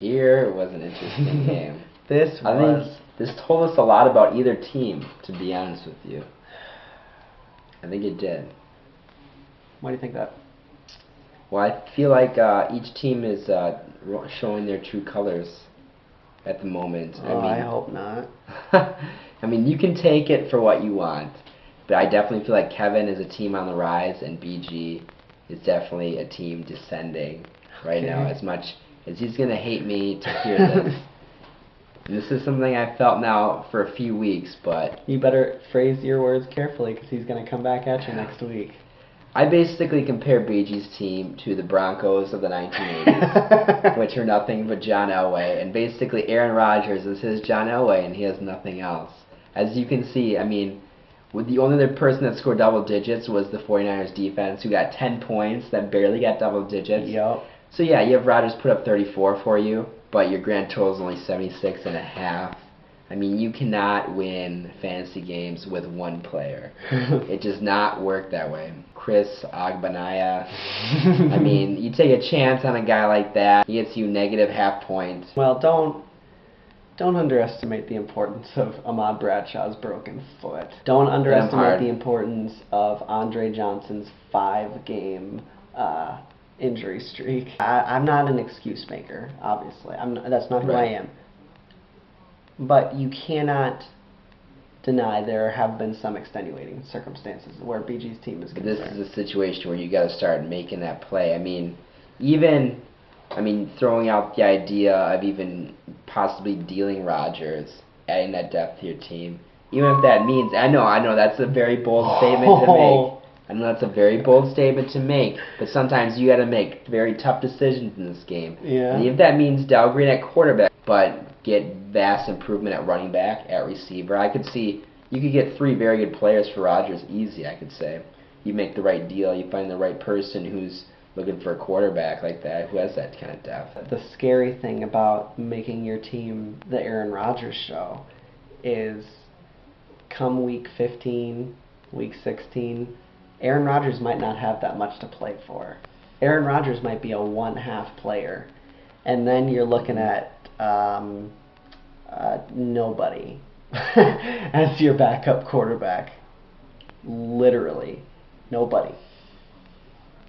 Here was an interesting game. I think this told us a lot about either team, to be honest with you. I think it did. Why do you think that? Well, I feel like each team is showing their true colors at the moment. Oh, I hope not. I mean, you can take it for what you want, but I definitely feel like Kevin is a team on the rise, and BG is definitely a team descending right now. As much as he's gonna hate me to hear this. This is something I've felt now for a few weeks, but you better phrase your words carefully because he's gonna come back at you next week. I basically compare BG's team to the Broncos of the 1980s, which are nothing but John Elway, and basically Aaron Rodgers is his John Elway, and he has nothing else. As you can see, I mean, the only other person that scored double digits was the 49ers defense, who got 10 points that barely got double digits. Yep. So yeah, you have Rodgers put up 34 for you, but your grand total is only 76.5. I mean, you cannot win fantasy games with one player. It does not work that way. Chris Agbanaya. I mean, you take a chance on a guy like that, he gets you negative half points. Well, don't underestimate the importance of Ahmad Bradshaw's broken foot. Don't underestimate the importance of Andre Johnson's 5-game injury streak. I'm not an excuse maker, obviously. That's not who I am. But you cannot deny there have been some extenuating circumstances where BG's team is concerned. This is a situation where you got to start making that play. I mean, throwing out the idea of even possibly dealing Rodgers, adding that depth to your team, even if that means, I know that's a very bold statement to make. I know that's a very bold statement to make, but sometimes you got to make very tough decisions in this game. Yeah. And if that means Dal Green at quarterback, but get vast improvement at running back, at receiver, I could see you could get 3 very good players for Rodgers easy, I could say. You make the right deal, you find the right person who's looking for a quarterback like that, who has that kind of depth. The scary thing about making your team the Aaron Rodgers show is come week 15, week 16, Aaron Rodgers might not have that much to play for. Aaron Rodgers might be a 1/2 player. And then you're looking at nobody as your backup quarterback. Literally. Nobody.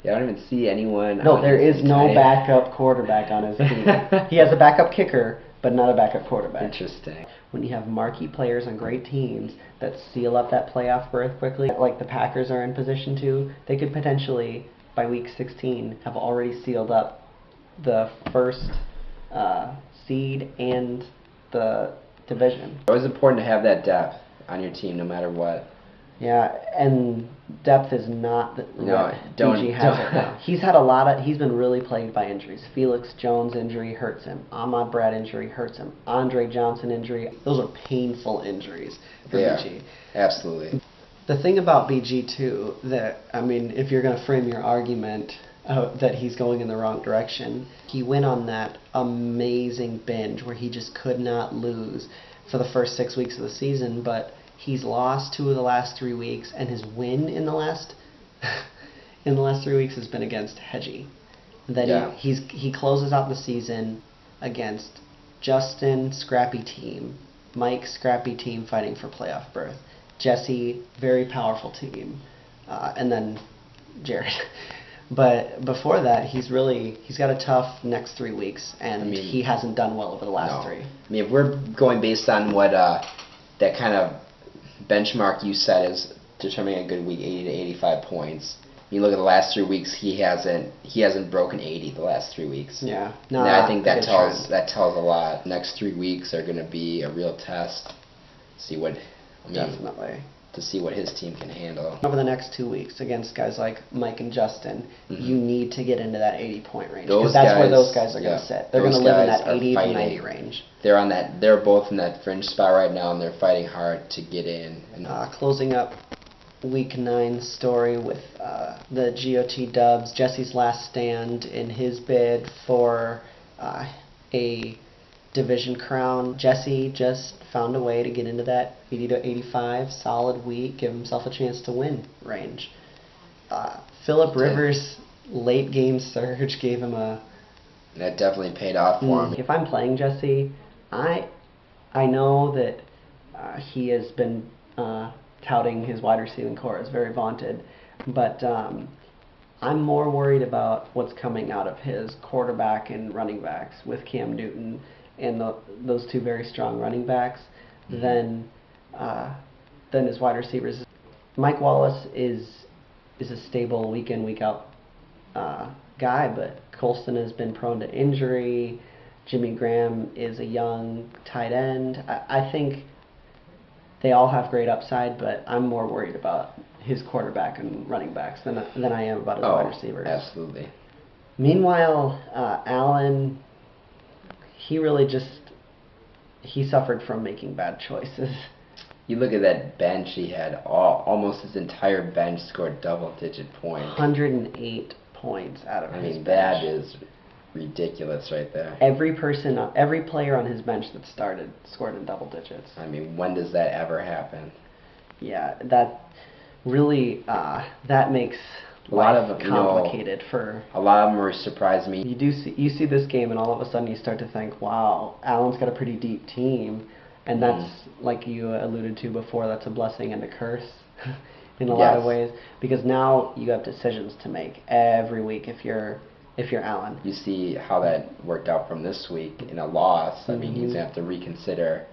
Yeah, I don't even see anyone. No, there is no backup quarterback on his team. He has a backup kicker, but not a backup quarterback. Interesting. When you have marquee players on great teams that seal up that playoff berth quickly, like the Packers are in position to, they could potentially, by week 16, have already sealed up the first seed and the division. It's always important to have that depth on your team no matter what. Yeah, and depth is not don't. He's been really plagued by injuries. Felix Jones injury hurts him. Ahmad Brad injury hurts him. Andre Johnson injury. Those are painful injuries for BG. Absolutely. The thing about BG too, if you're going to frame your argument that he's going in the wrong direction, he went on that amazing binge where he just could not lose for the first 6 weeks of the season, but he's lost 2 of the last 3 weeks, and his win in the last 3 weeks has been against Hedgie. Then he closes out the season against Justin, scrappy team, Mike, scrappy team fighting for playoff berth, Jesse, very powerful team, and then Jared. But before that, he's got a tough next 3 weeks, and he hasn't done well over the last 3. I mean, if we're going based on what that kind of benchmark you set is determining a good week, 80 to 85 points. You look at the last 3 weeks, he hasn't broken 80 the last 3 weeks. Yeah, I think that tells a lot. Next 3 weeks are going to be a real test. Definitely. To see what his team can handle. Over the next 2 weeks against guys like Mike and Justin, you need to get into that 80-point range. Because that's where those guys are going to sit. They're going to live in that 80 to 90 range. They're both in that fringe spot right now, and they're fighting hard to get in. Closing up Week 9 story with the GOT Dubs, Jesse's last stand in his bid for a division crown. Jesse just found a way to get into that 80 to 85 solid week, give himself a chance to win range. Phillip Rivers' late game surge gave him a And that definitely paid off for him. If I'm playing Jesse, I know that he has been touting his wide receiving core as very vaunted, but I'm more worried about what's coming out of his quarterback and running backs with Cam Newton and those two very strong running backs than his wide receivers. Mike Wallace is a stable week in, week out guy, but Colston has been prone to injury. Jimmy Graham is a young tight end. I think they all have great upside, but I'm more worried about his quarterback and running backs than I am about his wide receivers. Absolutely. Meanwhile, Allen, he really he suffered from making bad choices. You look at that bench, he had almost his entire bench scored double-digit points. 108 points out of his bench. That is ridiculous right there. Every player on his bench that started scored in double digits. I mean, when does that ever happen? Yeah, that really that makes life complicated for a lot of them were surprised me. You see this game and all of a sudden you start to think, wow, Allen's got a pretty deep team, and that's like you alluded to before, that's a blessing and a curse in a lot of ways, because now you have decisions to make every week if you're Allen. You see how that worked out from this week in a loss. I mean, he's gonna have to reconsider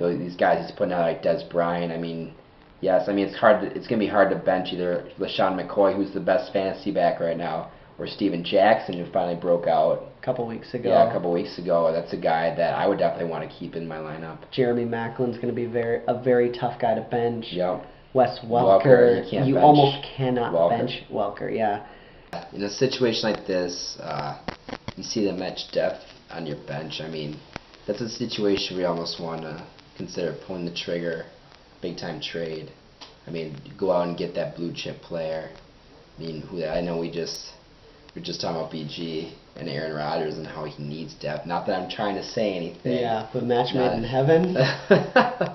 these guys he's putting out like Des Bryant. I mean, yes, I mean it's gonna be hard to bench either LaShawn McCoy, who's the best fantasy back right now, or Steven Jackson, who finally broke out a couple weeks ago. Yeah, a couple weeks ago. That's a guy that I would definitely want to keep in my lineup. Jeremy Maclin's going to be a very tough guy to bench. Yep. Wes Welker, you almost cannot bench Welker. Yeah. In a situation like this, you see the match depth on your bench. I mean, that's a situation where you almost want to consider pulling the trigger, big time trade. I mean, go out and get that blue chip player. I mean, I know we're just talking about BG and Aaron Rodgers and how he needs depth. Not that I'm trying to say anything. Yeah, but match made in heaven. I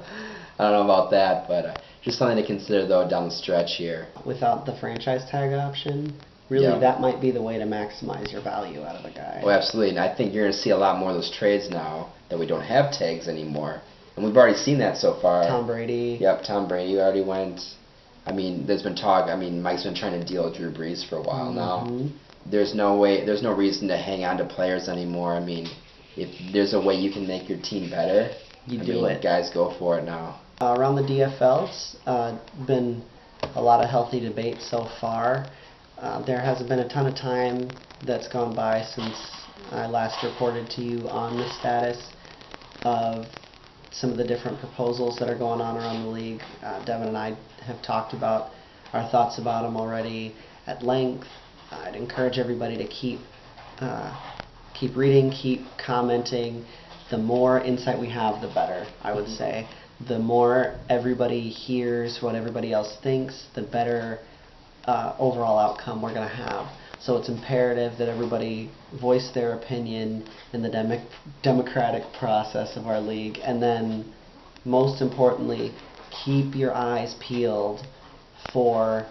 don't know about that, but just something to consider though down the stretch here. Without the franchise tag option, really that might be the way to maximize your value out of a guy. Oh, absolutely. And I think you're going to see a lot more of those trades now that we don't have tags anymore. And we've already seen that so far. Tom Brady. Yep, Tom Brady already went. I mean, there's been talk. I mean, Mike's been trying to deal with Drew Brees for a while now. There's no reason to hang on to players anymore. I mean, if there's a way you can make your team better, you do it. Guys, go for it now. Around the DFLs, been a lot of healthy debate so far. There hasn't been a ton of time that's gone by since I last reported to you on the status of some of the different proposals that are going on around the league. Devin and I have talked about our thoughts about them already at length. I'd encourage everybody to keep reading, keep commenting. The more insight we have, the better, I would say. The more everybody hears what everybody else thinks, the better overall outcome we're going to have. So it's imperative that everybody voice their opinion in the democratic process of our league. And then, most importantly, keep your eyes peeled for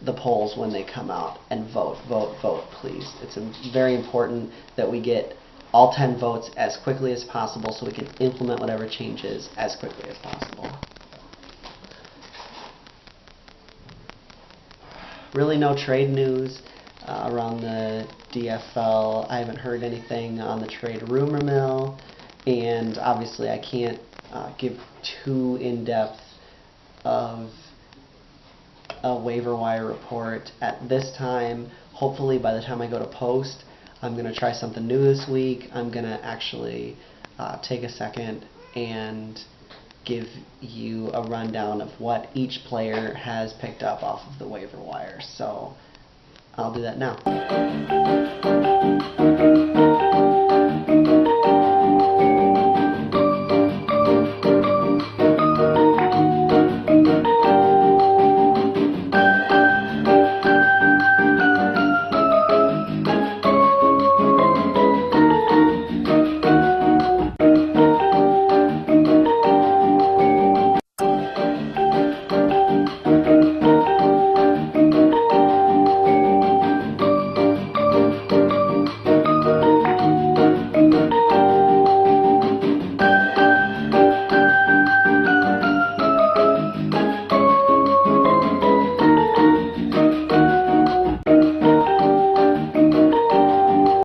the polls when they come out, and vote, please. It's very important that we get all 10 votes as quickly as possible so we can implement whatever changes as quickly as possible. Really no trade news around the DFL. I haven't heard anything on the trade rumor mill, and obviously I can't give too in-depth of a waiver wire report at this time. Hopefully by the time I go to post, I'm going to try something new this week. I'm going to actually take a second and give you a rundown of what each player has picked up off of the waiver wire. So I'll do that now.